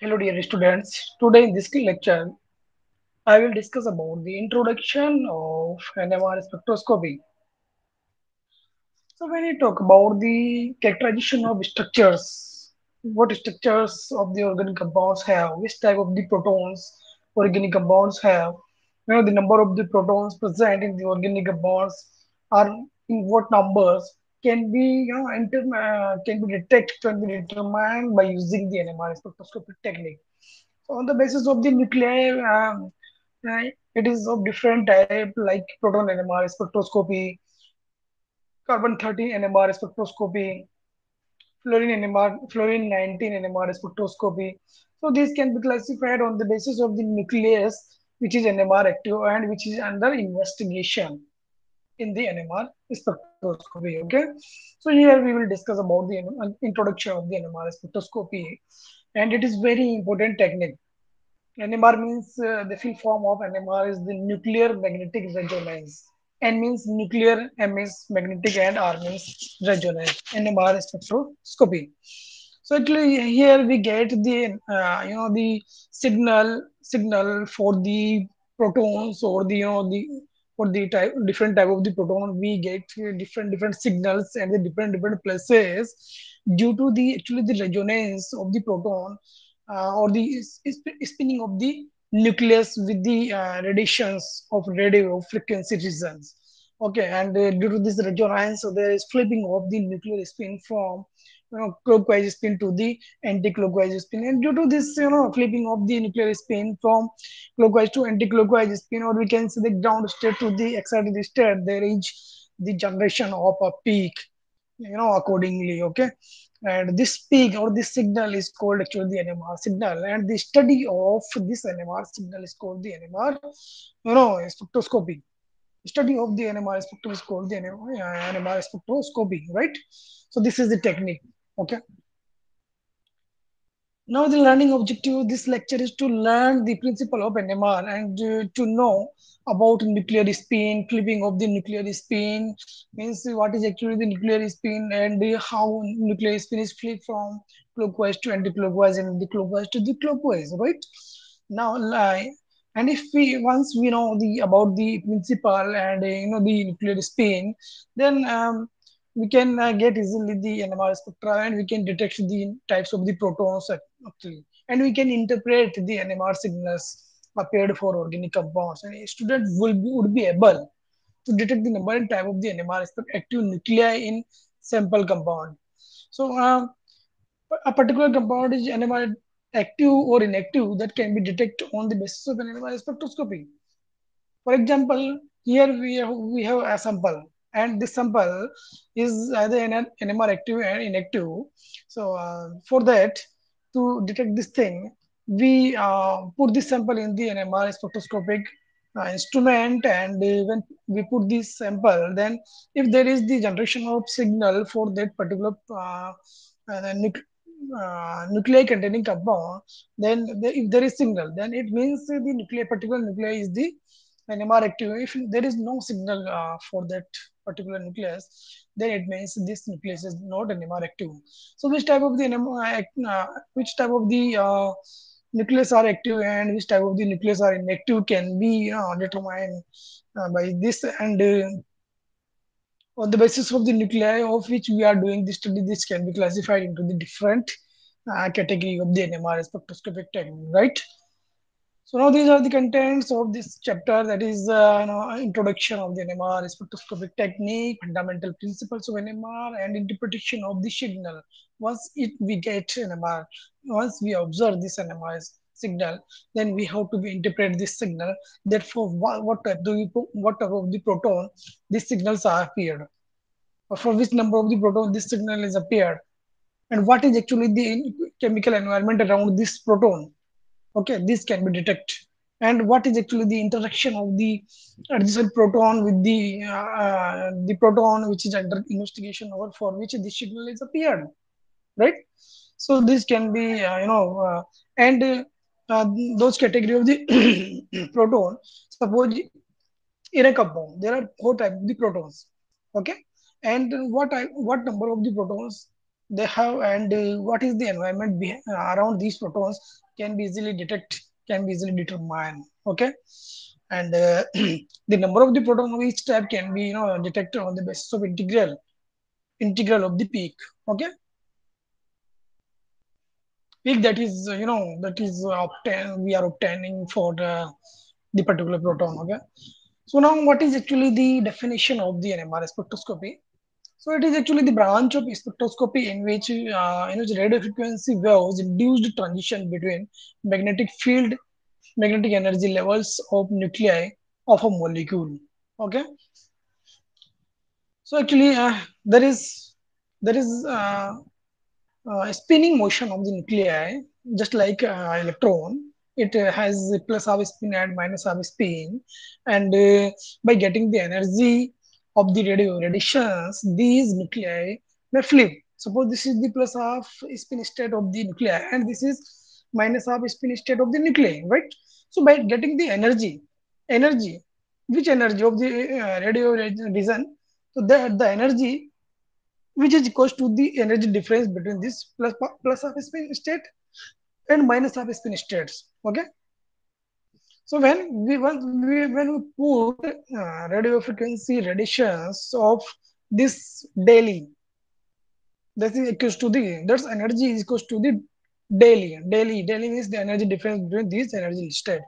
Hello dear students. Today in this lecture, I will discuss about the introduction of NMR spectroscopy. So when you talk about the characterization of structures, what structures of the organic compounds have, which type of the protons organic compounds have, the number of the protons present in the organic compounds are in what numbers can be can be determined by using the NMR spectroscopic technique. So on the basis of the nuclei, it is of different type like proton NMR spectroscopy, carbon 13 NMR spectroscopy, fluorine 19 NMR spectroscopy. So these can be classified on the basis of the nucleus, which is NMR active and which is under investigation in the NMR spectroscopy. Okay, so here we will discuss about the introduction of the NMR spectroscopy, and it is very important technique. NMR means the full form of NMR is the nuclear magnetic resonance. N means nuclear, M means magnetic, and R means resonance. NMR spectroscopy. So actually here we get the the signal for the protons or the the for the different type of the proton. We get different signals and the different places due to the actually the resonance of the proton or the spinning of the nucleus with the radiations of radio frequency regions. Okay, and due to this resonance, so there is flipping of the nuclear spin from clockwise spin to the anti-clockwise spin, and due to this flipping of the nuclear spin from clockwise to anti-clockwise spin, or we can say the ground state to the excited state, there is the generation of a peak, accordingly. Okay, and this peak or this signal is called actually the NMR signal, and the study of this NMR signal is called the NMR spectroscopy. Study of the NMR spectrum is called the NMR spectroscopy, right? So this is the technique. Okay, now the learning objective of this lecture is to learn the principle of NMR and to know about nuclear spin, flipping of the nuclear spin, means what is actually the nuclear spin, and how nuclear spin is flipped from clockwise to anti-clockwise and the clockwise to the clockwise, right? Now, and if we once we know the about the principle and the nuclear spin, then we can get easily the NMR spectra and we can detect the types of the protons actually, and we can interpret the NMR signals appeared for organic compounds, and a student would be able to detect the number and type of the NMR active nuclei in sample compound. So a particular compound is NMR active or inactive that can be detected on the basis of an NMR spectroscopy. For example, here we have a sample, and this sample is either an NMR active and inactive. So for that, to detect this thing, we put this sample in the NMR spectroscopic instrument, and when we put this sample, then if there is the generation of signal for that particular nuclei containing compound, then if there is signal, then it means the nuclear particular nuclei is the NMR active. If there is no signal for that particular nucleus, then it means this nucleus is not NMR active. So which type of the which type of the nucleus are active and which type of the nucleus are inactive can be determined by this, and on the basis of the nuclei of which we are doing this study, this can be classified into the different category of the NMR spectroscopic technique, right? So now these are the contents of this chapter, that is introduction of the NMR spectroscopic technique, fundamental principles of NMR, and interpretation of the signal. We get NMR, once we observe this NMR signal, then we have to interpret this signal. Therefore, what type of the proton these signals are appeared, or for which number of the proton this signal is appeared, and what is actually the chemical environment around this proton. Okay, this can be detected, and what is actually the interaction of the adjacent proton with the proton which is under investigation or for which this signal is appeared, right? So this can be and those category of the proton. Suppose in a compound there are four types of the protons. Okay, and what number of the protons they have, and what is the environment around these protons can be easily detect, can be easily determined. Okay, and the number of the proton of each type can be detected on the basis of integral of the peak. Okay, peak that is that is we are obtaining for the particular proton. Okay, so now what is actually the definition of the NMR spectroscopy? So it is actually the branch of spectroscopy in which radio frequency waves induced transition between magnetic field, magnetic energy levels of nuclei of a molecule. Okay, so actually there is spinning motion of the nuclei, just like electron. It has a plus half spin and minus half spin, and by getting the energy of the radio radiations, these nuclei may flip. Suppose this is the plus half spin state of the nuclei, and this is minus half spin state of the nuclei, right? So by getting the energy, which energy of the radio region? So the energy which is equals to the energy difference between this plus half spin state and minus half spin states. Okay, so when we put radio frequency radiations of this daily, that is equals to the that's energy is equals to the daily means the energy difference between these energy state.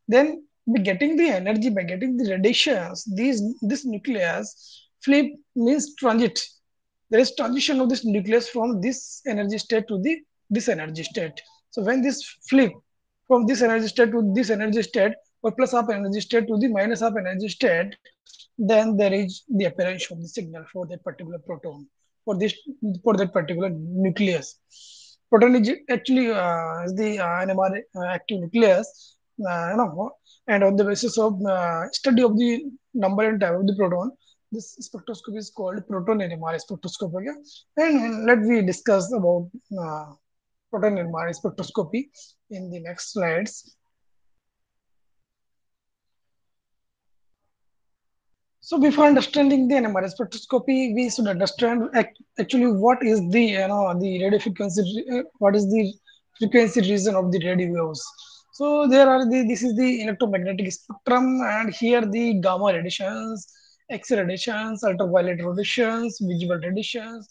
Then by getting the energy, by getting the radiations, these this nucleus flip means transit. There is transition of this nucleus from this energy state to the this energy state. So when this flip from this energy state to this energy state, or plus half energy state to the minus half energy state, then there is the appearance of the signal for that particular proton, for this, for that particular nucleus. Proton is actually is the NMR active nucleus, and on the basis of study of the number and type of the proton, this spectroscopy is called proton NMR spectroscopy. Okay? And let me discuss about uh, proton NMR spectroscopy in the next slides. So before understanding the NMR spectroscopy, we should understand actually what is the the radio frequency, what is the frequency region of the radio waves. So there are the this is the electromagnetic spectrum, and here the gamma radiations, X radiations, ultraviolet radiations, visible radiations,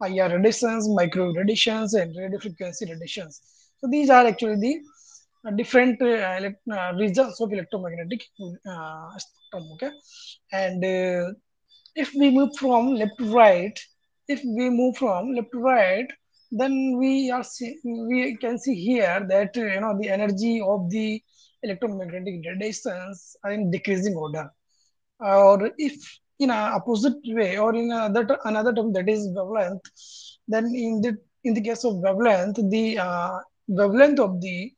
IR radiations, microwave radiations, and radio frequency radiations. So these are actually the different regions of electromagnetic spectrum. Okay, and if we move from left to right, if we move from left to right, then we can see here that the energy of the electromagnetic radiations are in decreasing order. Or if in a opposite way, or in another term, that is wavelength, then in the case of wavelength, the wavelength of the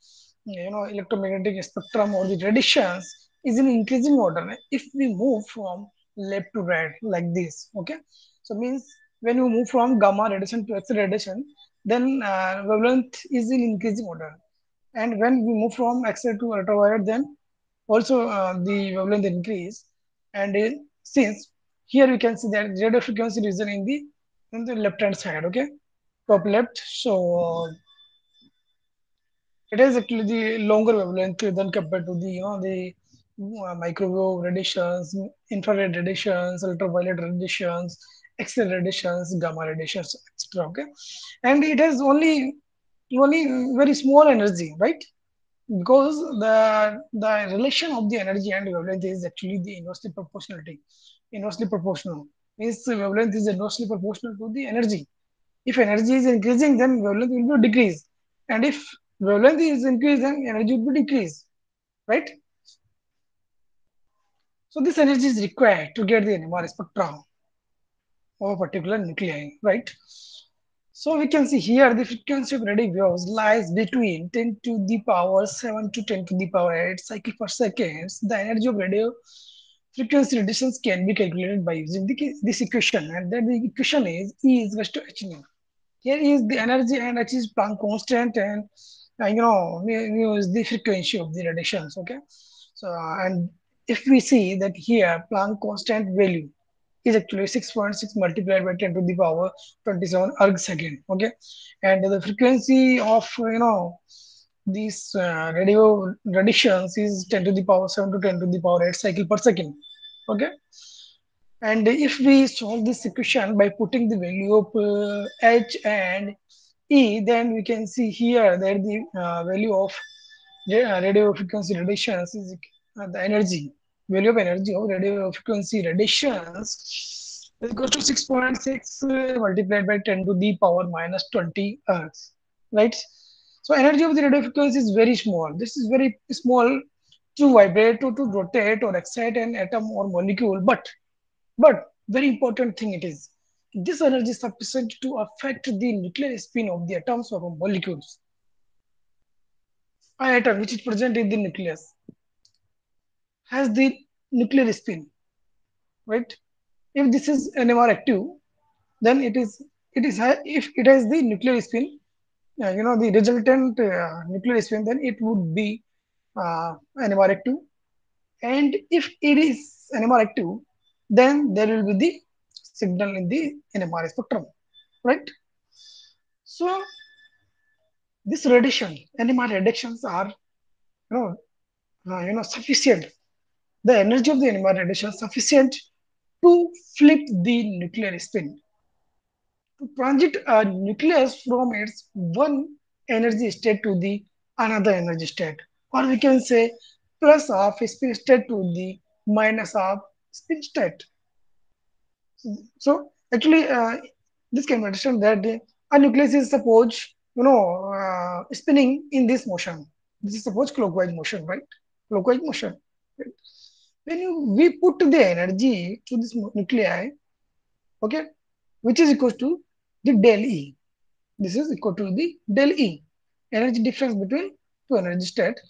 electromagnetic spectrum or the radiations is in increasing order if we move from left to right like this. Okay, so means when you move from gamma radiation to X radiation, then wavelength is in increasing order, and when we move from X-ray to ultraviolet, then also the wavelength increase. And since here we can see that radio frequency region in the left hand side. Okay, top left. So it is actually the longer wavelength than compared to the microwave radiations, infrared radiations, ultraviolet radiations, X-ray radiations, gamma radiations, etc. Okay, and it has only very small energy, right? Because the relation of the energy and wavelength is actually the inversely proportionality. Inversely proportional means the wavelength is inversely proportional to the energy. If energy is increasing, then wavelength will be decrease, and if wavelength is increased, then energy will be decreased, right? So this energy is required to get the NMR spectrum of a particular nuclei, right? So we can see here the frequency of radio waves lies between 10 to the power 7 to 10 to the power 8 cycle per second. The energy of radio frequency radiations can be calculated by using this equation, and then the equation is E is equals to h nu. Here is the energy, and h is Planck constant, and mu is the frequency of the radiations. Okay, so and if we see that here Planck constant value, is actually 6.6 multiplied by 10 to the power 27 erg second. Okay, and the frequency of these radio radiations is 10 to the power 7 to 10 to the power 8 cycle per second. Okay, and if we solve this equation by putting the value of h and e, then we can see here that the value of radio frequency radiations is the energy value of energy of radio frequency radiations is equal to 6.6 multiplied by 10 to the power minus 20 earths, right? So energy of the radio frequency is very small. This is very small to vibrate or to rotate or excite an atom or molecule, but very important thing it is, this energy is sufficient to affect the nuclear spin of the atoms or molecules. An atom which is present in the nucleus has the nuclear spin, right? If this is NMR active, then if it has the nuclear spin, the resultant nuclear spin, then it would be NMR active. And if it is NMR active, then there will be the signal in the NMR spectrum, right? So this radiation, NMR radiations are you know sufficient. The energy of the NMR radiation is sufficient to flip the nuclear spin, to transit a nucleus from its one energy state to the another energy state, or we can say plus of spin state to the minus of spin state. So actually, this can understand that a nucleus is suppose spinning in this motion. This is suppose clockwise motion, right? Clockwise motion. Right? When we put the energy to this nuclei, okay, which is equal to the del E. This is equal to the del E, energy difference between two energy state.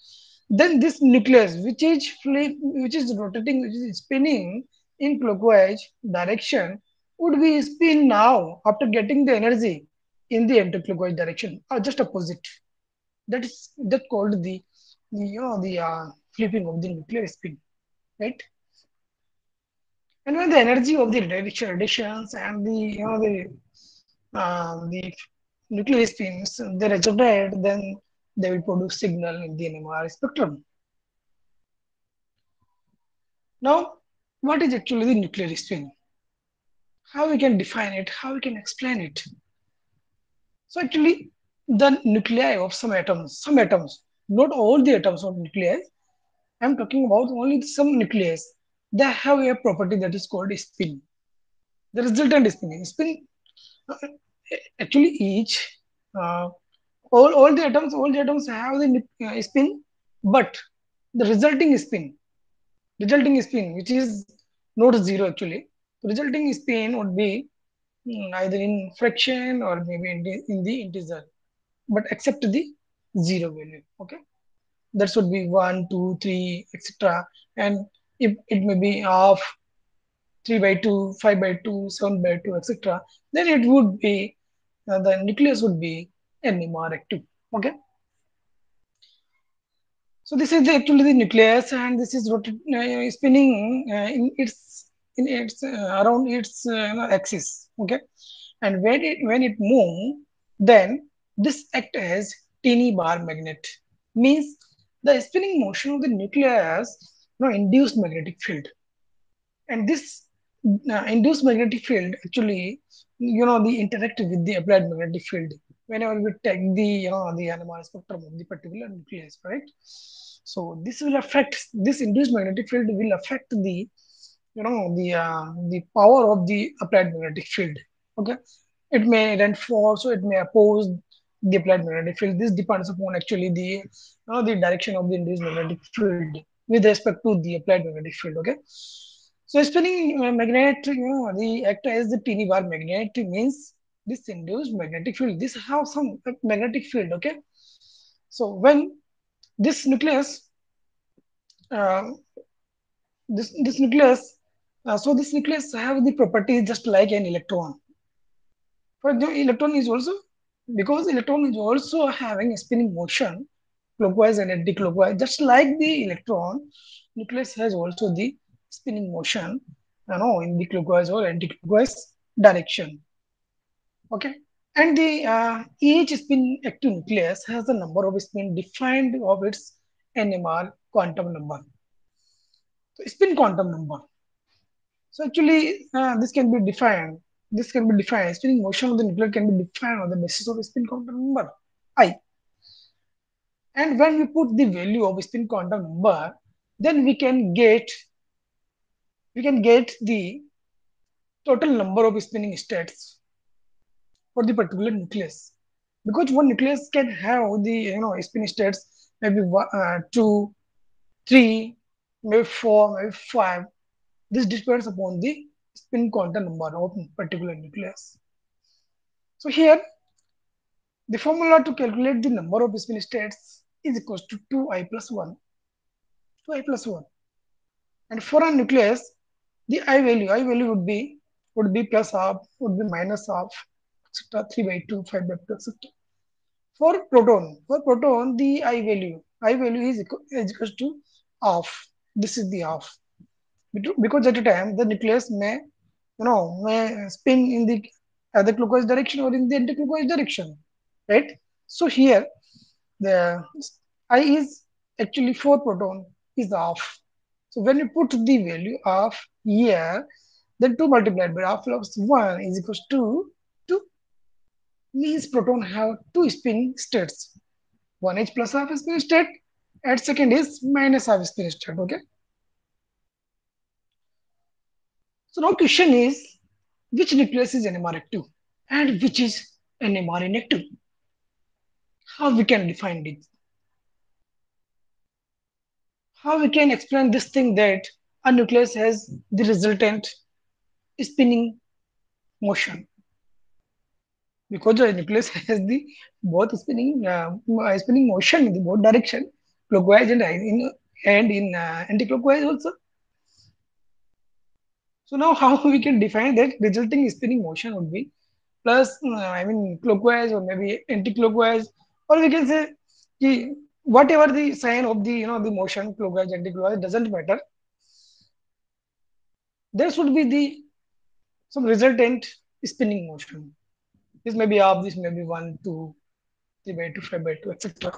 Then this nucleus, which is rotating, which is spinning in clockwise direction, would be spin now after getting the energy in the anti-clockwise direction, or just opposite. That called the flipping of the nuclear spin, right? And when the energy of the radiations and the nuclear spins they resonate, then they will produce signal in the NMR spectrum. Now, what is actually the nuclear spin? How we can define it? How we can explain it? So actually, the nuclei of some atoms, not all the atoms of nuclei. I'm talking about only some nuclei. They have a property that is called spin. The resultant spin uh, actually each uh, all the atoms have the spin, but the resulting spin which is not zero actually, the resulting spin would be either in fraction or maybe in the integer, but except the zero value. Okay, that should be 1 2 3 etc. And if it may be half, 3 by 2, 5 by 2, 7 by 2, etc., then it would be the nucleus would be NMR active. Okay, so this is actually the nucleus, and this is spinning in its around its axis. Okay, and when it move, then this act as teeny bar magnet. Means the spinning motion of the nucleus induced magnetic field, and this induced magnetic field actually the interact with the applied magnetic field whenever we take the NMR spectrum of the particular nucleus, right? So this induced magnetic field will affect the power of the applied magnetic field. Okay, it may reinforce or it may oppose the applied magnetic field. This depends upon actually the direction of the induced magnetic field with respect to the applied magnetic field. Okay, so spinning magnet, the act as the teeny bar magnet means this induced magnetic field. This have some magnetic field. Okay, so when this nucleus, uh, this nucleus, so this nucleus have the property just like an electron. For example, electron is also, because electron is also having a spinning motion clockwise and anti-clockwise, just like the electron, nucleus has also the spinning motion in the clockwise or anti-clockwise direction. Okay, and the each spin active nucleus has the number of spin defined of its NMR quantum number. So spin quantum number. So actually, this can be defined. This can be defined. Spinning motion of the nucleus can be defined on the basis of spin quantum number I. And when we put the value of spin quantum number, then we can get the total number of spinning states for the particular nucleus. Because one nucleus can have the spin states maybe two, three, maybe four, maybe five. This depends upon the spin quantum number of particular nucleus. So here the formula to calculate the number of spin states is equals to 2i plus 1. 2i plus 1. And for a nucleus, the I value would be plus half, would be minus half, etc. 3 by 2, 5 by 2, etc. For proton, the I value is equals to half. This is the half. Because at a time the nucleus may spin in the either clockwise direction or in the anti-clockwise direction, right? So here the I is actually for proton is half. So when you put the value of here, then 2 multiplied by half plus 1 is equals to 2, means proton have two spin states. One is plus half spin state and second is minus half spin state. Okay. So now question is which nucleus is NMR active and which is NMR inactive? How we can define it? How we can explain this thing that a nucleus has the resultant spinning motion? Because the nucleus has the both spinning motion in the both direction, clockwise and in anti-clockwise also. So now how we can define that resulting spinning motion would be plus clockwise or maybe anti-clockwise, or we can say whatever the sign of the motion, clockwise anti-clockwise, doesn't matter. There should be the some resultant spinning motion. This may be up, this may be 1, 2, 3 by 2, 5 by 2, etc.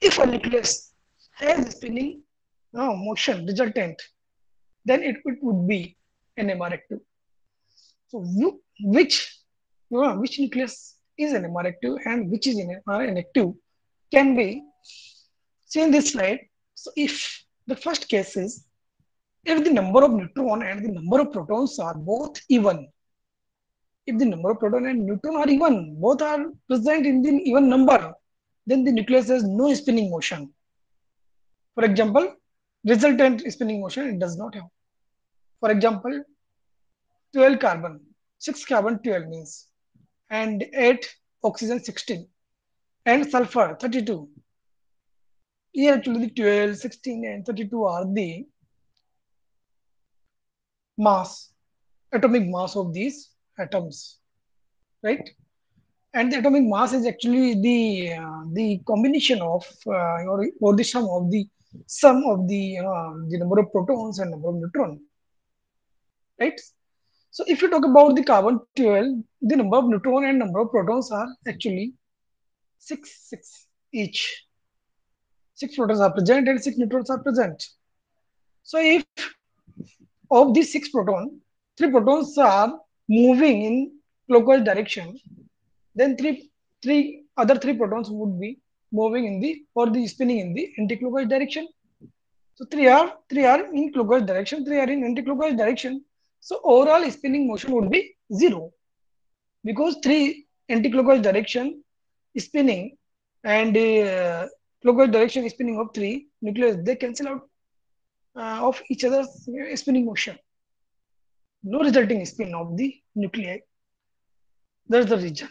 If a nucleus has spinning motion resultant, then it would be NMR active. So which nucleus is NMR active and which is NMR inactive can be seen in this slide. So if the first case is if the number of neutron and the number of protons are both even, if the number of proton and neutron are even, both are present in the even number, then the nucleus has no spinning motion. For example, resultant spinning motion it does not have. For example, 12 carbon, 6 carbon 12 means, and 8 oxygen 16, and sulfur 32. Here actually the 12, 16, and 32 are the mass, atomic mass of these atoms, right? And the atomic mass is actually the combination of or the sum of the number of protons and number of neutron, right? So if you talk about the carbon 12, the number of neutron and number of protons are actually 6 each. 6 protons are present and 6 neutrons are present. So if of these 6 protons, 3 protons are moving in clockwise direction, then three other 3 protons would be moving in the or the spinning in the anti-clockwise direction. So three are in clockwise direction, 3 are in anti-clockwise direction. So overall spinning motion would be 0 because 3 anti-clockwise direction spinning and clockwise direction spinning of 3 nucleus, they cancel out of each other's spinning motion. No resulting spin of the nuclei. That's the reason.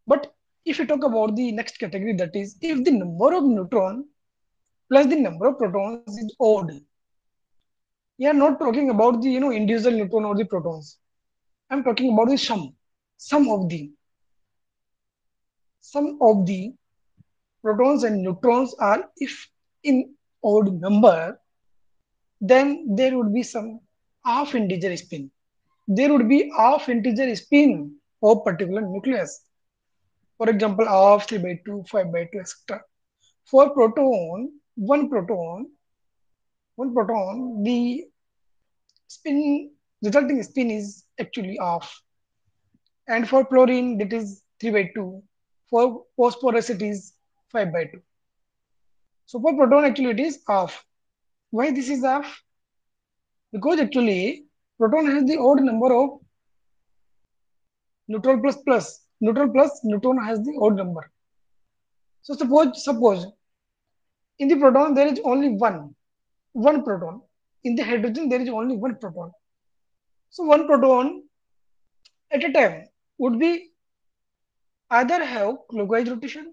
But if you talk about the next category, that is if the number of neutron plus the number of protons is odd. We are not talking about the individual neutron or the protons. I'm talking about the sum of the sum of the protons and neutrons are if in odd number, then there would be some half integer spin. There would be half integer spin of particular nucleus. For example, half 3 by 2, 5 by 2, etc. For one proton, the spin resulting spin is actually half. And for fluorine, that is 3 by 2. For phosphorus, it is 5 by 2. So for proton, actually, it is half. Why this is half? Because actually, proton has the odd number of neutron plus plus. Neutron plus neutron has the odd number. So suppose in the proton there is only one proton. In the hydrogen there is only one proton. So one proton at a time would be either have clockwise rotation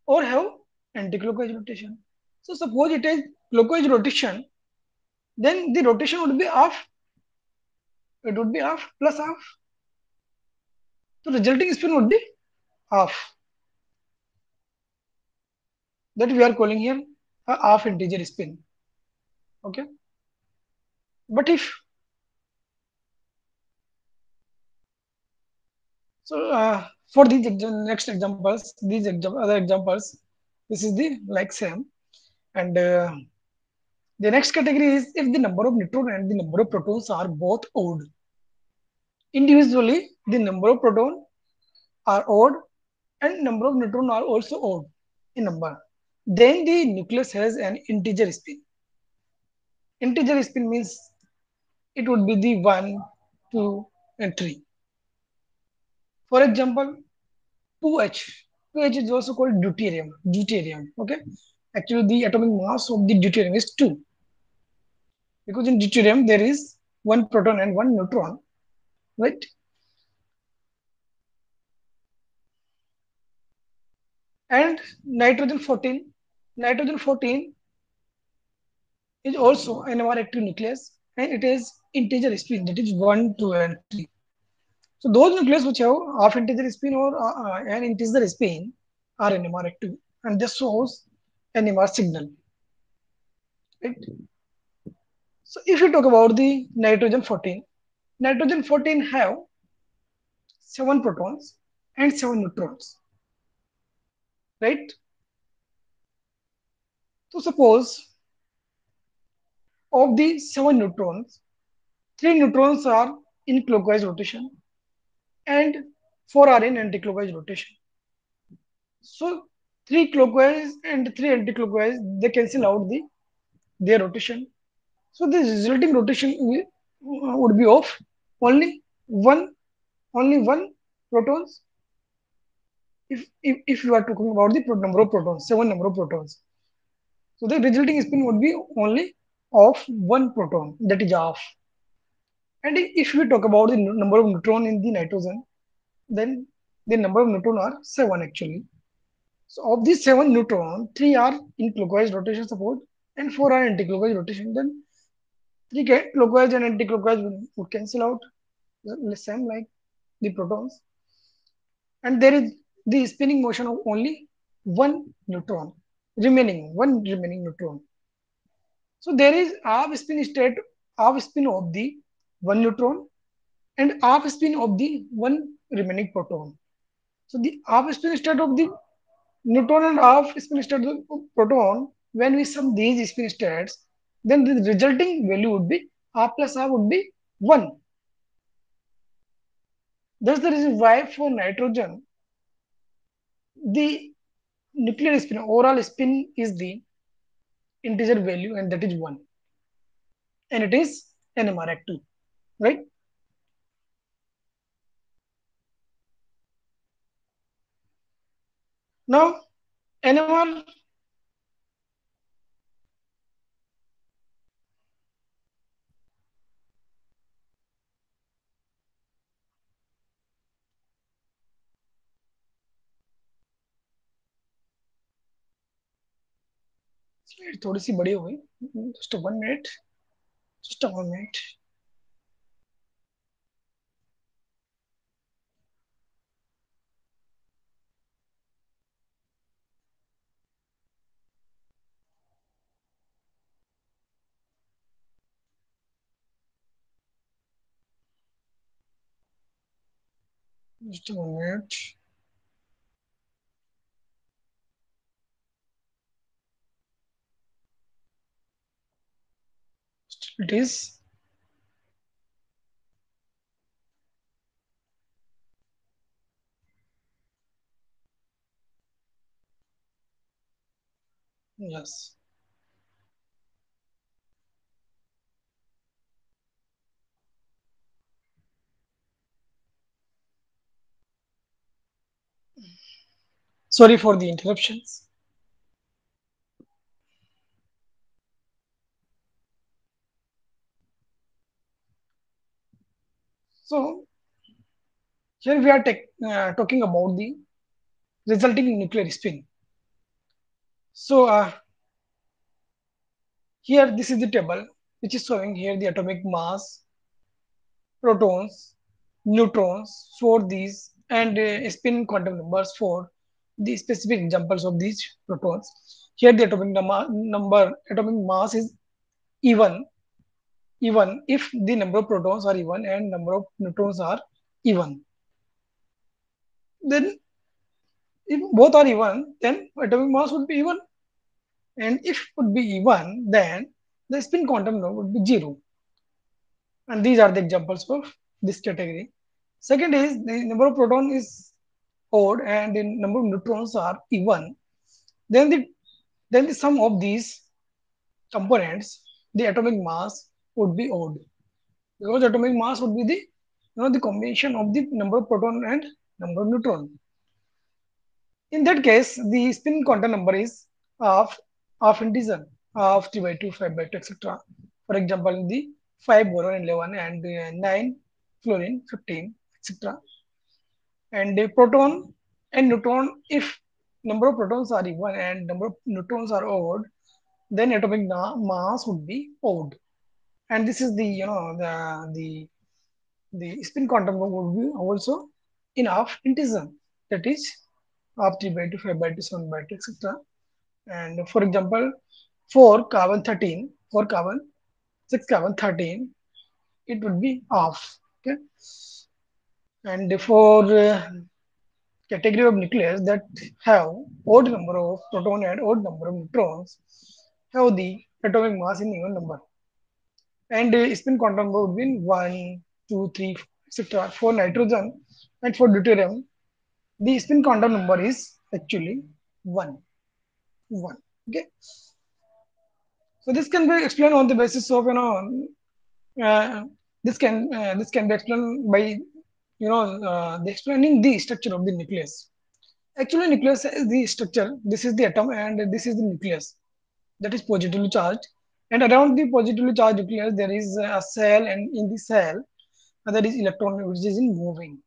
or have anti-clockwise rotation. So suppose it is clockwise rotation, then the rotation would be half. It would be half plus half. So resulting spin would be half. That we are calling here a half integer spin. Okay. But if so, for these next examples, other examples, this is the like same. And the next category is if the number of neutron and the number of protons are both odd. Individually, the number of proton are odd and number of neutron are also odd in number. Then the nucleus has an integer spin. Integer spin means it would be the 1, 2, and 3. For example, 2H. 2H is also called deuterium. Deuterium. Okay. Actually, the atomic mass of the deuterium is 2 because in deuterium there is one proton and one neutron, right? And nitrogen 14. Nitrogen 14 is also an active nucleus and it is integer spin that is 1, 2, and 3. So those nucleus which have half integer spin or an integer spin are NMR active and this shows NMR signal. Right? So if you talk about the nitrogen 14 have 7 protons and 7 neutrons, right? So suppose of the 7 neutrons, 3 neutrons are in clockwise rotation and 4 are in anti-clockwise rotation. So 3 clockwise and 3 anti-clockwise, they cancel out their rotation. So the resulting rotation would be of only one only one protons. If you are talking about the number of protons, 7 number of protons. So the resulting spin would be only of one proton, that is half. And if we talk about the number of neutron in the nitrogen, then the number of neutron are 7 actually. So of these 7 neutron, 3 are in clockwise rotation support and 4 are anti-clockwise rotation. Then 3 get clockwise and anti-clockwise would cancel out the same like the protons. And there is the spinning motion of only one neutron, one remaining neutron. So there is half spin of the one neutron and half spin of the one remaining proton. So the half spin state of the neutron and half spin state of the proton, when we sum these spin states, then the resulting value would be half plus half would be 1. That's the reason why for nitrogen, the nuclear spin, overall spin is the integer value and that is 1. And it is NMR active, right? Now, NMR, slide थोड़ी सी बड़ी हो गई. Just 1 minute. Just 1 minute. Just a minute. It is. Yes. Sorry for the interruptions. So here we are talking about the resulting nuclear spin. So here this is the table which is showing here the atomic mass, protons, neutrons for these, and spin quantum numbers for the specific examples of these protons. Here the atomic mass is even, even if the number of protons are even and number of neutrons are even. Then if both are even, then atomic mass would be even, and if it would be even, then the spin quantum number would be zero. And these are the examples of this category. Second is the number of proton is odd and the number of neutrons are even. Then the sum of these components, the atomic mass would be odd, because atomic mass would be the the combination of the number of proton and number of neutron. In that case, the spin quantum number is of integer, of 3 by 2, 5 by 2, etc. For example, the 5 boron 11 and 9 fluorine 15, etc. And the proton and neutron, if number of protons are even and number of neutrons are odd, then atomic mass would be odd. And this is the the spin quantum would be also in half integer, that is half 3 by 2, 5 by 2, 7 by 2, etc. And for example, for carbon 13, for carbon 6 carbon 13, it would be half. Okay. And for category of nucleus that have odd number of proton and odd number of neutrons have the atomic mass in even number. And spin quantum number would be 1, 2, 3, etc. For nitrogen and for deuterium, the spin quantum number is actually 1. 1. Okay. So this can be explained on the basis of uh, this can be explained by the explaining the structure of the nucleus. Actually, nucleus is the structure. This is the atom and this is the nucleus that is positively charged. And around the positively charged nucleus, there is a cell, and in the cell, there is electron which is in moving.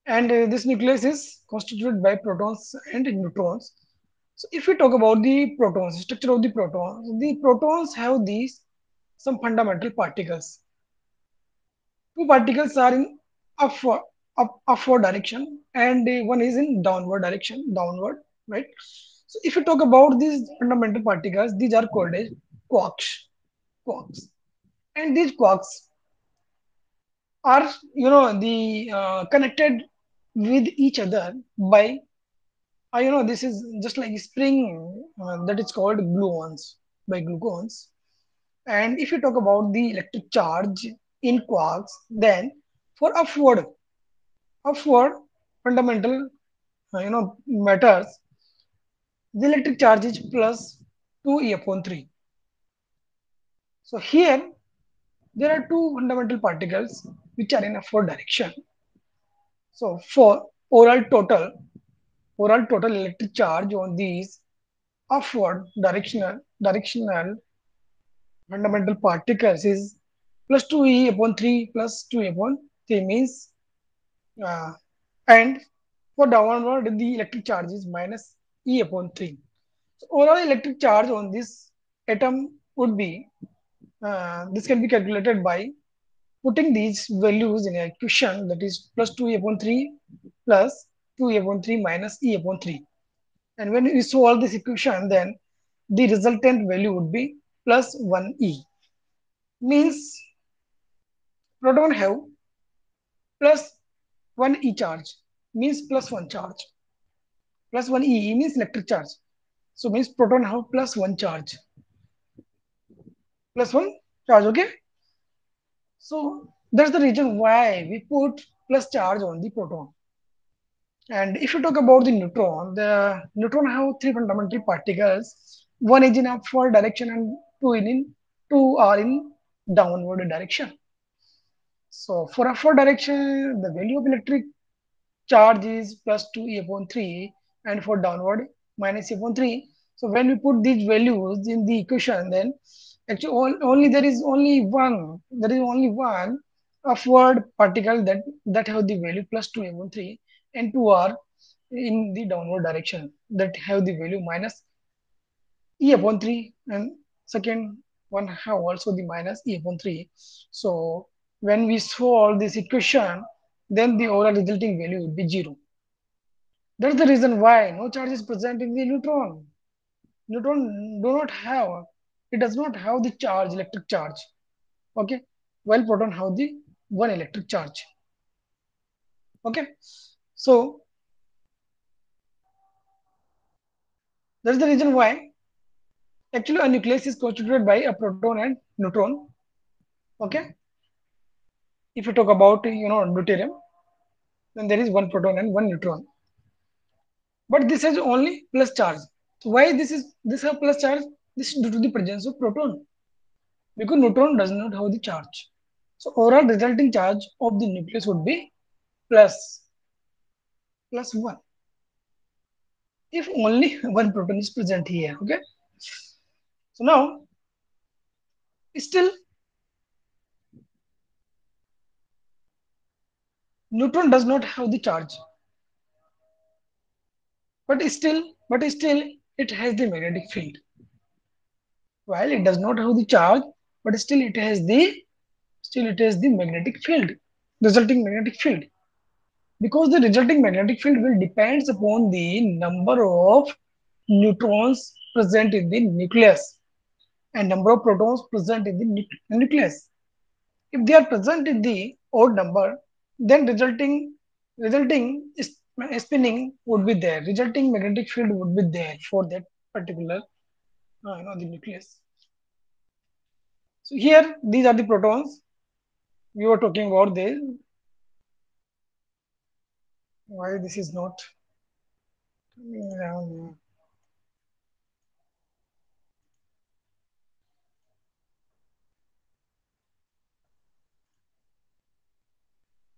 And this nucleus is constituted by protons and neutrons. So, if we talk about the protons, structure of the protons have these some fundamental particles. Two particles are in upward, upward direction, and one is in downward direction, downward, right? So if you talk about these fundamental particles, these are called as quarks, quarks, and these quarks are the connected with each other by this is just like spring that is called gluons, by gluons. And if you talk about the electric charge in quarks, then for upward fundamental matters, the electric charge is plus 2e upon 3. So here there are two fundamental particles which are in upward direction. So for overall total electric charge on these upward directional fundamental particles is plus 2e upon 3 plus 2e upon 3 means uh, and for downward the electric charge is minus e upon 3. So overall electric charge on this atom would be this can be calculated by putting these values in an equation, that is plus 2e upon 3 plus 2e upon 3 minus e upon 3. And when we solve this equation, then the resultant value would be plus 1e. Means proton have plus one E charge means plus one charge. Plus one E means electric charge. So means proton have plus one charge. Plus one charge, okay? So that's the reason why we put plus charge on the proton. And if you talk about the neutron have three fundamental particles. One is in upward direction and two are in downward direction. So for upward direction, the value of electric charge is plus 2 e upon 3, and for downward minus e upon 3. So when we put these values in the equation, then actually only there is only one upward particle that have the value plus 2 e upon 3, and two are in the downward direction that have the value minus e upon 3, and second one have also the minus e upon 3. So when we solve this equation, then the overall resulting value would be 0. That's the reason why no charge is present in the neutron. Neutron do not have, it does not have the charge, electric charge. Okay, while proton have the one electric charge. Okay, so that's the reason why actually a nucleus is constituted by a proton and neutron. Okay, if you talk about deuterium, then there is one proton and one neutron. But this has only plus charge. So why this have plus charge? This is due to the presence of proton, because neutron does not have the charge. So overall resulting charge of the nucleus would be plus 1 if only one proton is present here. Okay. So now still neutron does not have the charge, but still it has the magnetic field. While it does not have the charge, but still it has the magnetic field, resulting magnetic field. Because the resulting magnetic field will depends upon the number of neutrons present in the nucleus and number of protons present in the nucleus. If they are present in the odd number, then resulting spinning would be there. Resulting magnetic field would be there for that particular the nucleus. So here these are the protons. We were talking about this. Why this is not coming around?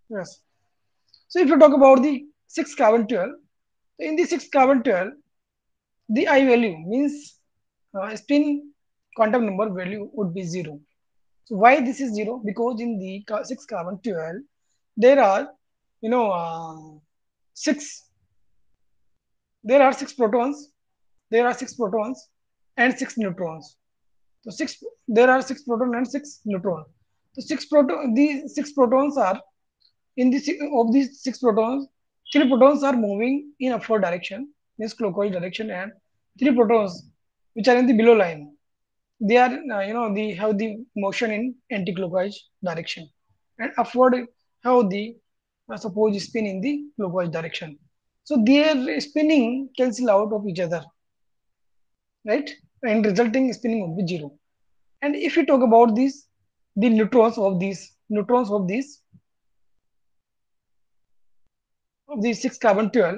Yes. So if you talk about the 6 carbon 12, in the 6 carbon 12, the I value means spin quantum number value would be 0. So why this is 0? Because in the 6 carbon 12, there are, you know, 6, there are 6 protons, there are 6 protons and 6 neutrons. So there are 6 proton and 6 neutron. So these 6 protons are in of these 6 protons, 3 protons are moving in upward direction, means clockwise direction, and 3 protons which are in the below line, they are they have the motion in anti-clockwise direction, and upward have the suppose spin in the clockwise direction. So their spinning cancel out of each other, right? And resulting spinning would be 0. And if you talk about this, the neutrons of these 6 carbon 12,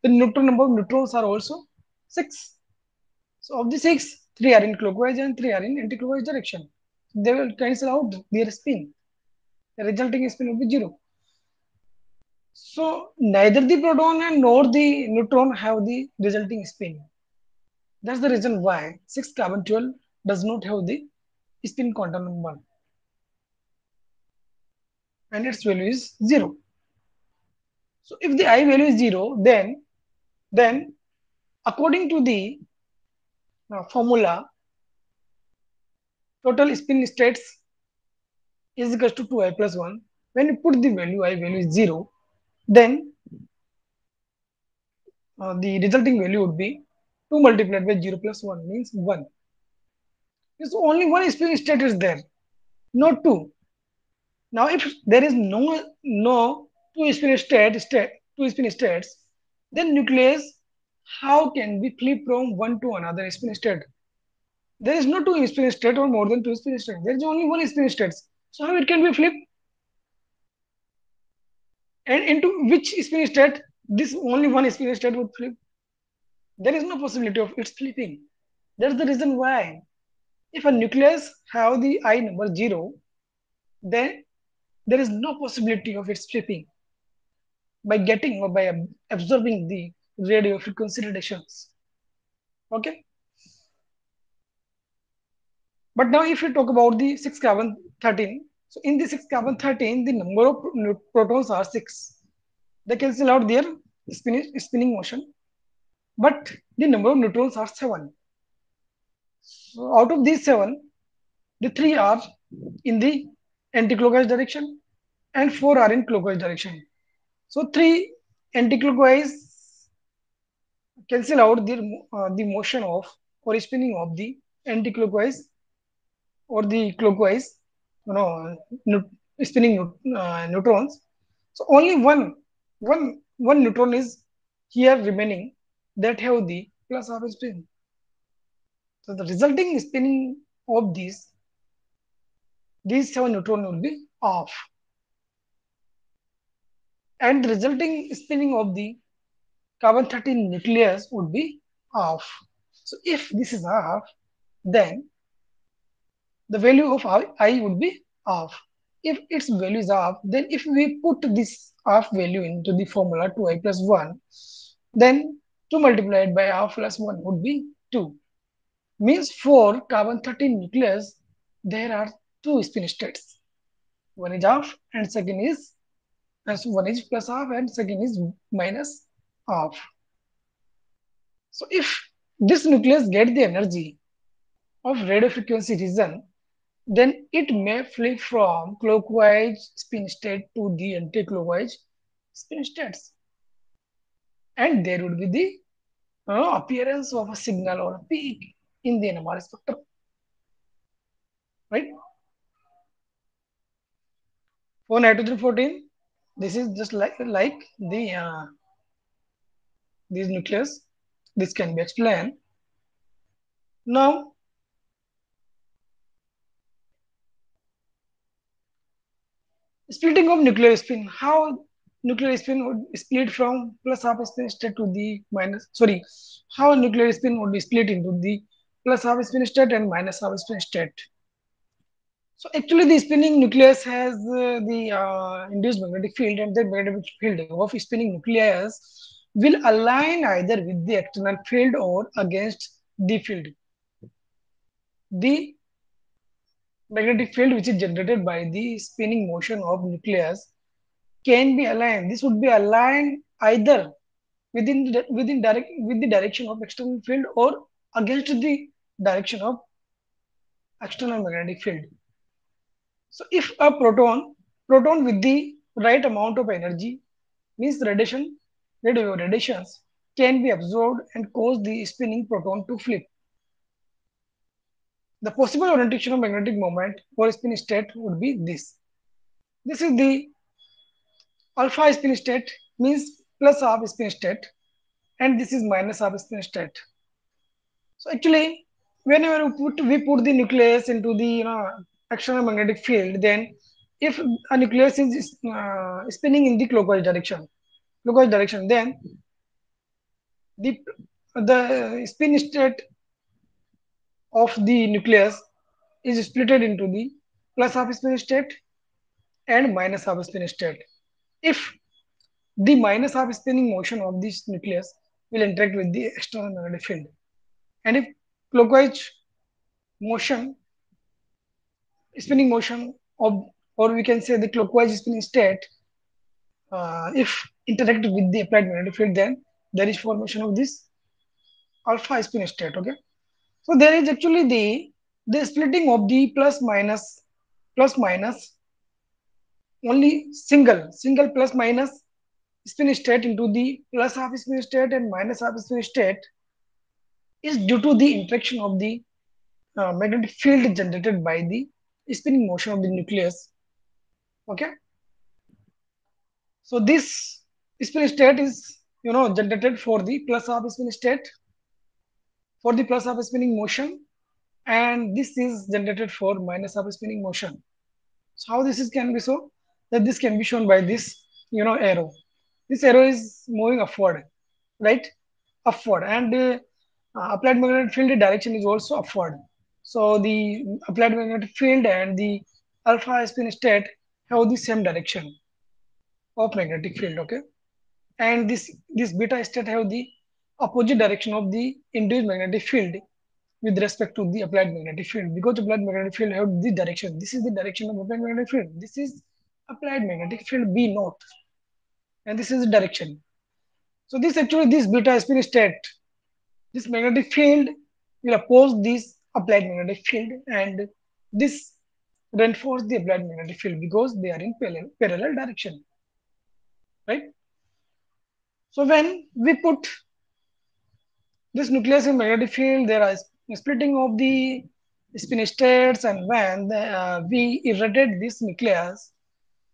the neutron number of neutrons are also 6. So of the 6, 3 are in clockwise and 3 are in anti-clockwise direction. They will cancel out their spin. The resulting spin will be 0. So neither the proton and nor the neutron have the resulting spin. That's the reason why 6 carbon 12 does not have the spin quantum number, and its value is 0. So if the I value is 0, then according to the formula, total spin states is equal to 2i plus 1. When you put the I value is 0, then the resulting value would be 2 multiplied by 0 plus 1 means 1. So only one spin state is there, not two. Now if there is no two spin states, then nucleus how can be flipped from one to another spin state? There is no two spin state or more than two spin state. There is only one spin state. So how it can be flipped? And into which spin state this only one spin state would flip? There is no possibility of its flipping. That's the reason why if a nucleus have the I number 0, then there is no possibility of its flipping by getting or by absorbing the radio frequency radiations. Okay. But now if you talk about the 6 carbon 13, so in the 6 carbon 13, the number of protons are 6. They cancel out their spinning motion, but the number of neutrons are 7. So out of these 7, the 3 are in the anti-clockwise direction and 4 are in clockwise direction. So 3 anti-clockwise cancel out the motion of or spinning of the anti-clockwise or the clockwise, you know, spinning neutrons. So only one neutron is here remaining that have the plus half spin. So the resulting spinning of these 7 neutron will be off, and the resulting spinning of the carbon 13 nucleus would be off. So if this is off, then the value of I would be off. If its value is off, then if we put this off value into the formula 2I plus 1, then 2 multiplied by half plus 1 would be 2. Means for carbon 13 nucleus, there are two spin states. One is off and second is, so one is plus half and second is minus half. So if this nucleus get the energy of radio frequency region, then it may flip from clockwise spin state to the anti-clockwise spin states. And there would be the appearance of a signal or a peak in the NMR spectrum. Right? For nitrogen 14, this is just like the these nucleus. This can be explained. Now, splitting of nuclear spin. How nuclear spin would split from plus half spin state to the minus. Sorry, how nuclear spin would be split into the plus half spin state and minus half spin state. So actually, the spinning nucleus has the induced magnetic field, and the magnetic field of spinning nucleus will align either with the external field or against the field. The magnetic field which is generated by the spinning motion of nucleus can be aligned. This would be aligned either with the direction of external field or against the direction of external magnetic field. So if a proton with the right amount of energy means radio radiations can be absorbed and cause the spinning proton to flip. The possible orientation of magnetic moment for spin state would be this. This is the alpha spin state means plus half spin state, and this is minus half spin state. So actually, whenever we put the nucleus into the external magnetic field, then if a nucleus is spinning in the clockwise direction, then the spin state of the nucleus is split into the plus half spin state and minus half spin state. If the minus half spinning motion of this nucleus will interact with the external magnetic field, and if clockwise motion spinning motion of, or we can say the clockwise spinning state, if interact with the applied magnetic field, then there is formation of this alpha spin state. Okay, so there is actually the splitting of the plus minus only single plus minus spin state into the plus half spin state and minus half spin state is due to the interaction of the magnetic field generated by the spinning motion of the nucleus. Okay, So this spin state is generated for the plus of spinning motion, and this is generated for minus of spinning motion. So how this is can be so that this can be shown by this arrow. This arrow is moving upward, right? Upward, and applied magnetic field direction is also upward. So the applied magnetic field and the alpha spin state have the same direction of magnetic field, okay? And this beta state have the opposite direction of the induced magnetic field with respect to the applied magnetic field, because applied magnetic field have the direction. This is the direction of applied magnetic field. This is applied magnetic field B naught, and this is the direction. So this beta spin state, this magnetic field will oppose this applied magnetic field, and this reinforce the applied magnetic field because they are in parallel direction, right? So when we put this nucleus in magnetic field, there is splitting of the spin states, and when we irradiate this nucleus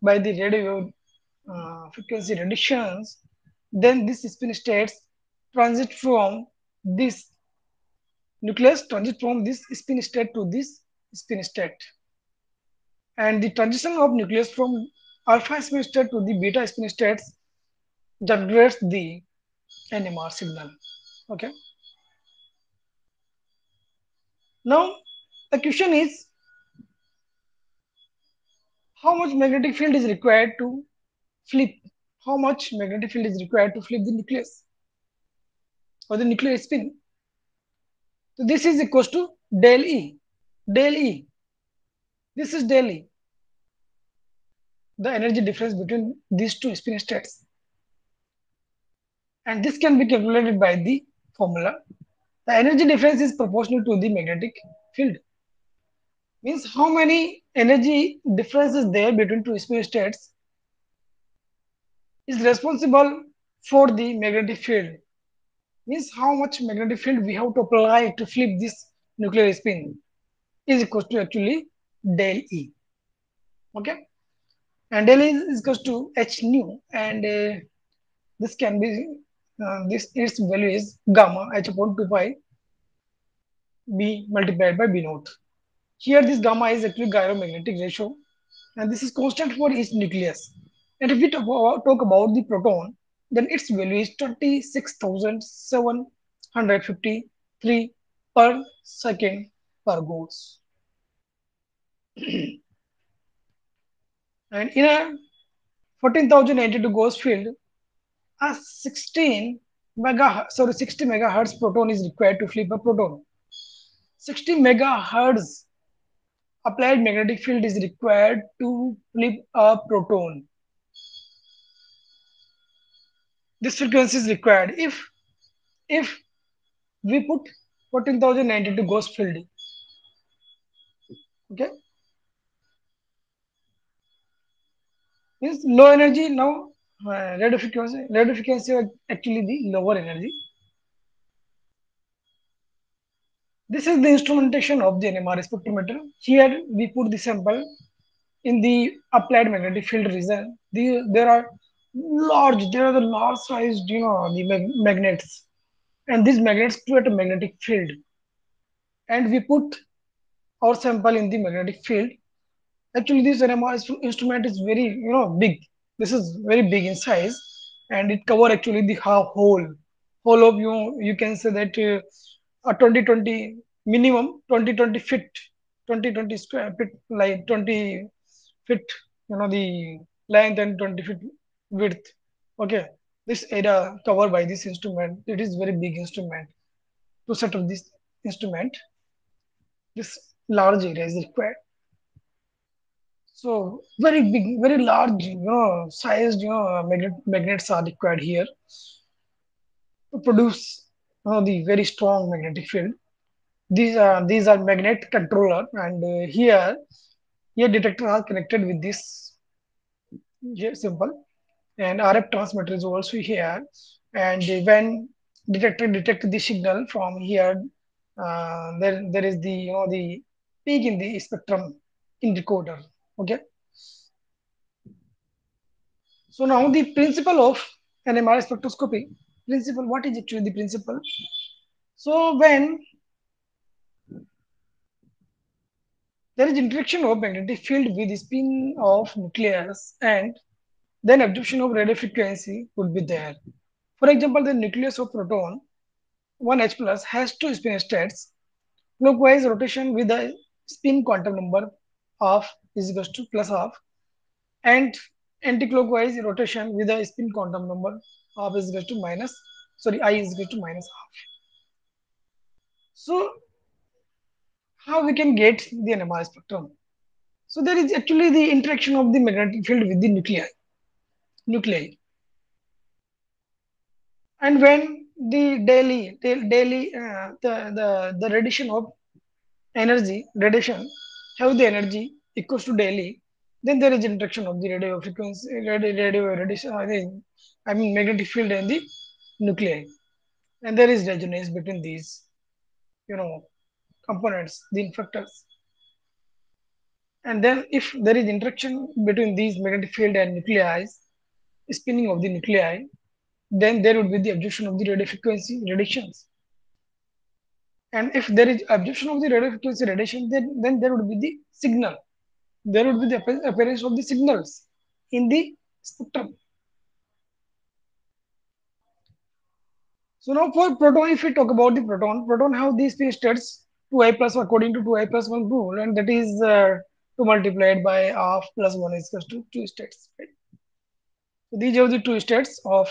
by the radio frequency radiations, then this spin states transit from this this spin state to this spin state, and the transition of nucleus from alpha spin state to the beta spin states generates the NMR signal. Okay. Now the question is, how much magnetic field is required to flip? How much magnetic field is required to flip the nucleus or the nuclear spin? So this is equals to del E. Del E. This is del E, the energy difference between these two spin states. And this can be calculated by the formula. The energy difference is proportional to the magnetic field. Means how many energy differences there between two spin states is responsible for the magnetic field. Means how much magnetic field we have to apply to flip this nuclear spin is equal to actually del E. Okay, and del E is equal to h nu, and this can be this its value is gamma h upon 2 pi b multiplied by b naught. Here this gamma is actually gyromagnetic ratio, and this is constant for each nucleus. And if we talk about the proton, then its value is 26,753 per second per Gauss. And in a 14,092 Gauss field, a 60 megahertz proton is required to flip a proton. 60 megahertz applied magnetic field is required to flip a proton. This frequency is required if we put 14,092 Gauss field. Okay, means low energy now. Radio frequency are actually the lower energy. This is the instrumentation of the NMR spectrometer. Here we put the sample in the applied magnetic field region. There are the large sized, the magnets, and these magnets create a magnetic field. And we put our sample in the magnetic field. Actually, this NMR instrument is very, big. This is very big in size, and it cover actually the whole of You can say that a 2020 minimum 2020 feet, 2020 square feet, like 20 feet, the length, and 20 feet width. Okay, this area covered by this instrument. It is very big instrument. To set up this instrument, this large area is required. So very big, very large, sized, magnets are required here to produce, the very strong magnetic field. These are magnet controller, and here detector are connected with this here simple, and RF transmitter is also here. And when detector detect the signal from here, there is the the peak in the spectrum in decoder. Okay. So now the principle of NMR spectroscopy. Principle. What is actually the principle? So when there is interaction of magnetic field with the spin of nucleus, and then absorption of radio frequency would be there. For example, the nucleus of proton 1H plus has two spin states. Clockwise rotation with a spin quantum number of is equals to plus half, and anti-clockwise rotation with a spin quantum number of is equals to minus, sorry, I is equal to minus half. So how we can get the NMR spectrum? So there is actually the interaction of the magnetic field with the nuclei, and when the daily the radiation of energy radiation have the energy equals to daily, then there is interaction of the radio frequency radio radiation, I mean magnetic field and the nuclei, and there is resonance between these, you know, components, the inflectors. And then if there is interaction between these magnetic field and nuclei, spinning of the nuclei, then there would be the absorption of the radio frequency radiations. And if there is absorption of the radio frequency radiation, then there would be the signal. There would be the appearance of the signals in the spectrum. So now for proton, if we talk about the proton have these three states 2i plus according to 2i plus 1 rule, and that is 2 multiplied by half plus 1 is equal to 2 states. Right? So these are the two states of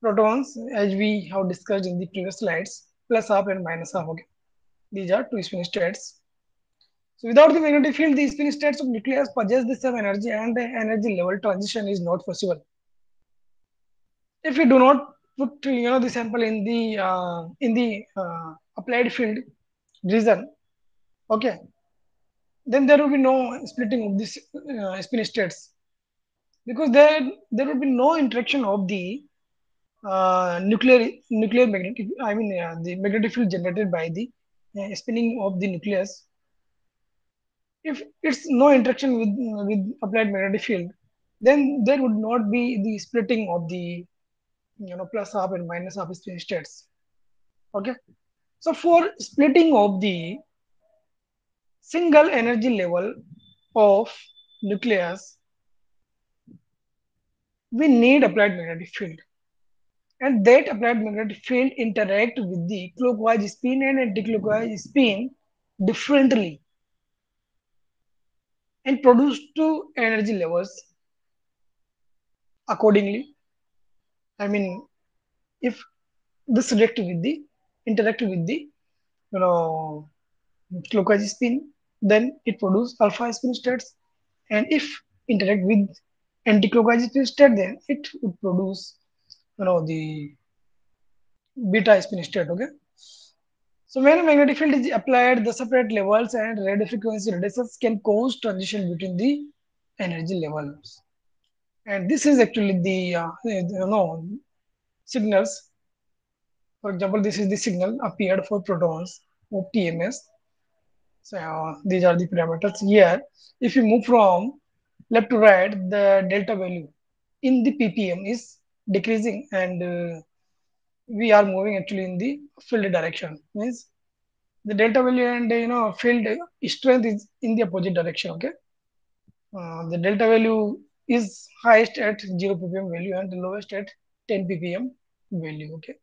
protons as we have discussed in the previous slides, plus half and minus half. Okay, these are two spin states. So without the magnetic field, the spin states of nucleus possess the same energy, and the energy level transition is not possible. If we do not put the sample in the applied field region, okay, then there will be no splitting of this spin states, because there will be no interaction of the nuclear magnetic, I mean the magnetic field generated by the spinning of the nucleus. If it's no interaction with applied magnetic field, then there would not be the splitting of the plus half and minus half spin states. Okay, so for splitting of the single energy level of nucleus, we need applied magnetic field, and that applied magnetic field interact with the clockwise spin and anti-clockwise spin differently and produce two energy levels accordingly. I mean, if this interact with the you know clockwise spin, then it produce alpha spin states, and if interact with anti-clockwise spin state, then it would produce the beta spin state. Okay, so when a magnetic field is applied, the separate levels and radio frequency reductions can cause transition between the energy levels, and this is actually the signals. For example, this is the signal appeared for protons of TMS. So these are the parameters here. If you move from left to right, the delta value in the ppm is decreasing, and we are moving actually in the field direction. Means the delta value and field strength is in the opposite direction. Okay, the delta value is highest at 0 ppm value and the lowest at 10 ppm value. Okay,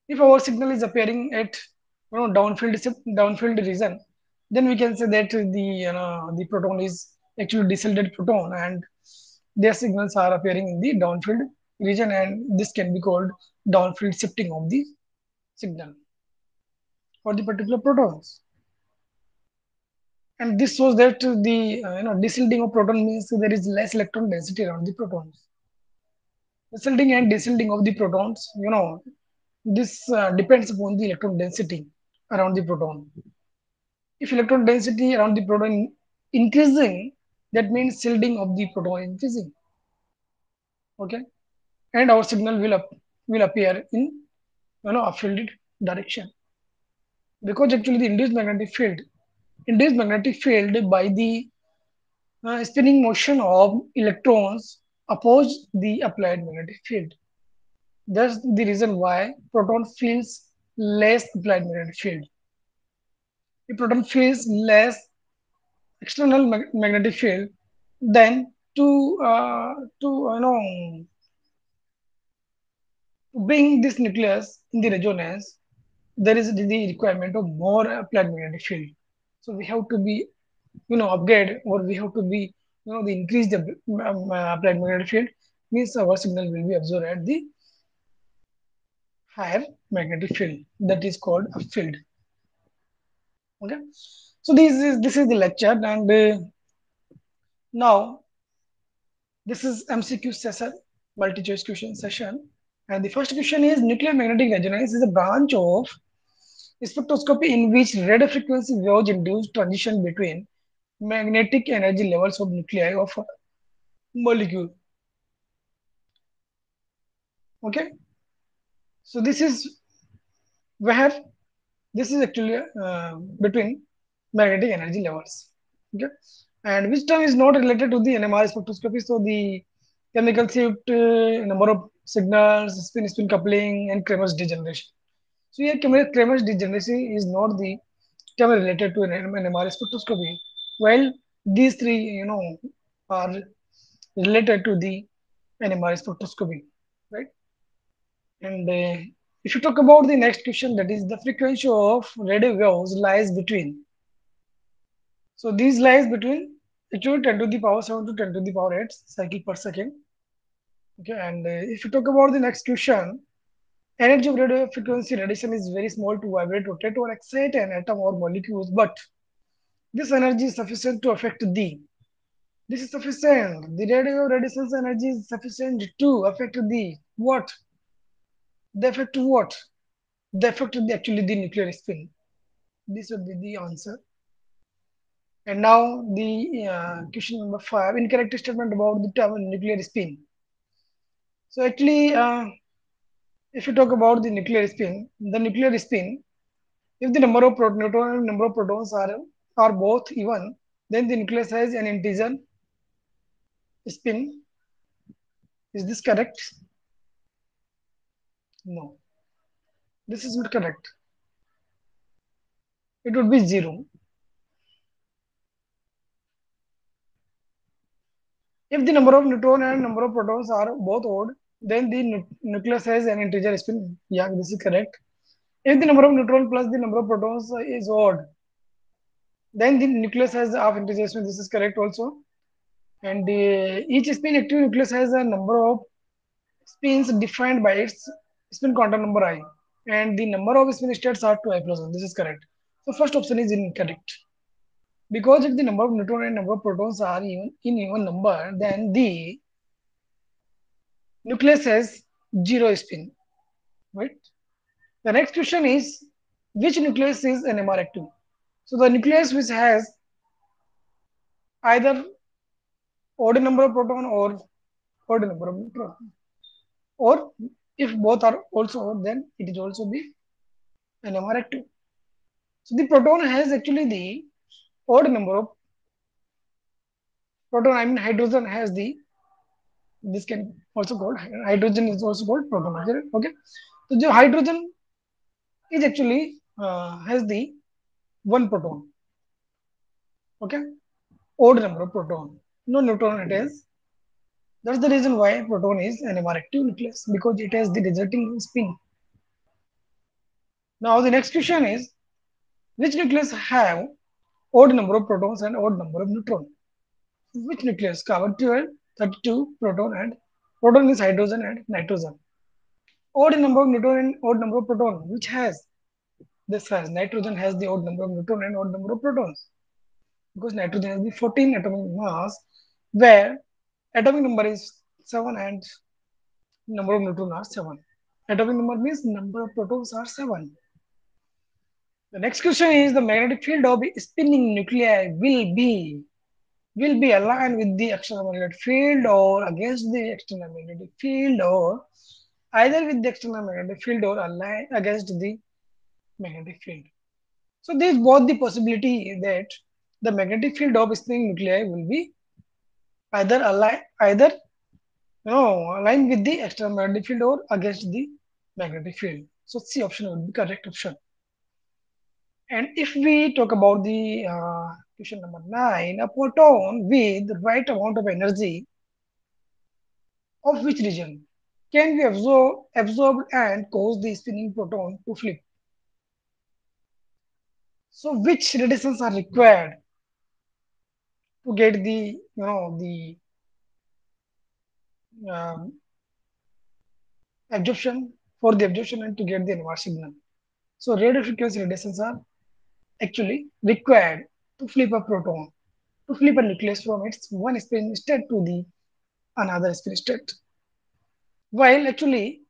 if our signal is appearing at downfield region, then we can say that the proton is actually decelerated proton, and their signals are appearing in the downfield region, and this can be called downfield shifting of the signal for the particular protons. And this shows that the desilting of proton means there is less electron density around the protons. Ascending and descending of the protons, this depends upon the electron density around the proton. If electron density around the proton increasing, that means shielding of the proton increasing. Okay, and our signal will appear in a fielded direction, because actually the induced magnetic field by the spinning motion of electrons oppose the applied magnetic field. That's the reason why proton feels less applied magnetic field. If proton feels less external magnetic field, then to bring this nucleus in the resonance, there is the requirement of more applied magnetic field. So we have to be upgrade, or we have to be the increase the applied magnetic field, means our signal will be absorbed at the higher magnetic field, that is called a field. Okay, so this is the lecture, and now this is MCQ session, multi choice question session. And the first question is, nuclear magnetic resonance is a branch of spectroscopy in which radio frequency waves induce transition between magnetic energy levels of nuclei of a molecule. Okay, so this is where this is actually between magnetic energy levels. Okay, and which term is not related to the NMR spectroscopy. So the chemical shift, number of signals, spin-spin coupling, and Kramer's degeneration. So here Kramer's degeneracy is not the term related to an NMR spectroscopy, while these three are related to the NMR spectroscopy, right? And if you talk about the next question, that is the frequency of radio waves lies between. So these lies between actually 10 to the power 7 to 10 to the power 8 cycle per second. Okay, and if you talk about the next question, energy of radio frequency radiation is very small to vibrate, rotate, or excite an atom or molecules, but this energy is sufficient to affect the. This is sufficient. The radio radiation's energy is sufficient to affect the what? The affect what? The affect the actually the nuclear spin. This would be the answer. And now the question number 5, incorrect statement about the term nuclear spin. So actually, if you talk about the nuclear spin, if the number of neutron and number of protons are both even, then the nucleus has an integer spin. Is this correct? No, this is not correct. It would be 0. If the number of neutron and number of protons are both odd, then the nucleus has an integer spin. Yeah, this is correct. If the number of neutron plus the number of protons is odd, then the nucleus has half integer spin. This is correct also. And each spin active nucleus has a number of spins defined by its spin quantum number I. And the number of spin states are 2i plus 1. This is correct. So first option is incorrect. Because if the number of neutron and number of protons are even number, then the nucleus has 0 spin. Right? The next question is, which nucleus is NMR active? So the nucleus which has either odd number of proton or odd number of neutron, or if both are also odd, then it is also the NMR active. So the proton has actually the odd number of proton. I mean hydrogen has the, this can also called hydrogen is also called proton. Okay, so the hydrogen is actually has the one proton. Okay, odd number of proton, no neutron it is. That's the reason why proton is an NMR active nucleus, because it has the resulting spin. Now the next question is, which nucleus have odd number of protons and odd number of neutrons? Which nucleus? Carbon 12, 32 proton, and proton is hydrogen and nitrogen. Odd number of neutron and odd number of proton, which has, this has, nitrogen has the odd number of neutron and odd number of protons, because nitrogen has the 14 atomic mass, where atomic number is 7 and number of neutrons are 7. Atomic number means number of protons are 7. The next question is, the magnetic field of spinning nuclei will be aligned with the external magnetic field or against the external magnetic field, or either with the external magnetic field or aligned against the magnetic field. So there is both the possibility that the magnetic field of spinning nuclei will be either align with the external magnetic field or against the magnetic field. So C option would be correct option. And if we talk about the question number 9, a proton with the right amount of energy of which region can be absorbed and cause the spinning proton to flip. So which radiations are required to get the um, absorption for the absorption and to get the NMR signal. So radio frequency radiations are actually required to flip a proton, to flip a nucleus from its one spin state to the another spin state. While actually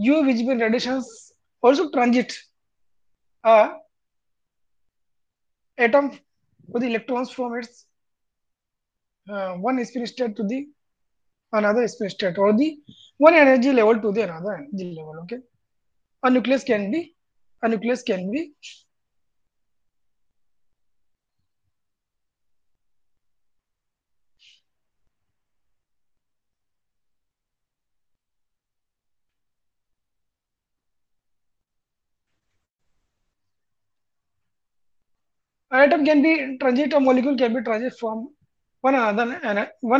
UV visible radiations also transit a atom or the electrons from its one spin state to the another spin state or the one energy level to the another energy level. Okay, a nucleus can be a nucleus can be an atom can be transit, a molecule can be transit from one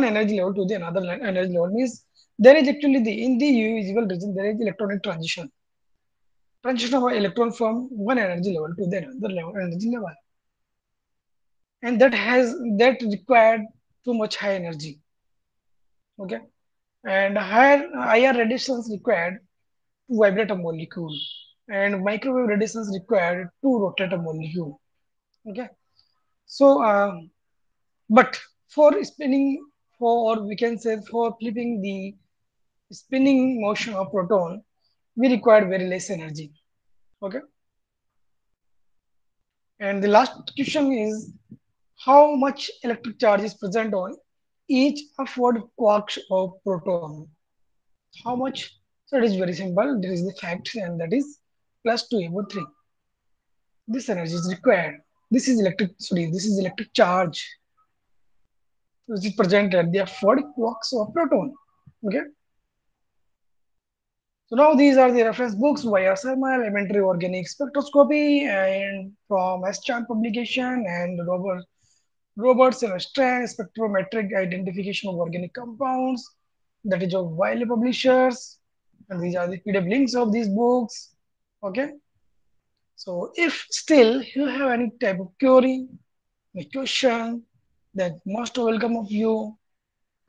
energy level to the another energy level. Means there is actually the in the UV visible region there is electronic transition of an electron from one energy level to the another energy level, and that required too much high energy. Okay, and higher radiations required to vibrate a molecule, and microwave radiations required to rotate a molecule. Okay, so but for spinning, for or we can say for flipping the spinning motion of proton, we require very less energy. Okay, and the last question is how much electric charge is present on each upward quarks of proton? How much? So it is very simple. There is the fact, and that is plus 2 over 3. This energy is required. This is electric charge which is present at the upward quarks of proton. Okay. So now these are the reference books by Sharma, Elementary Organic Spectroscopy, and from S-Chan publication, and Roberts and Strand Spectrometric Identification of Organic Compounds. That is of Wiley Publishers, and these are the PDF links of these books. Okay. So if still you have any type of query, a question, that most welcome of you.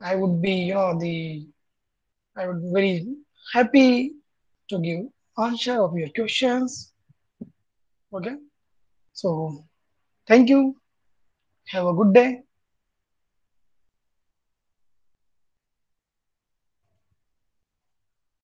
I would be, I would be very happy to give answer of your questions. Okay. So thank you. Have a good day.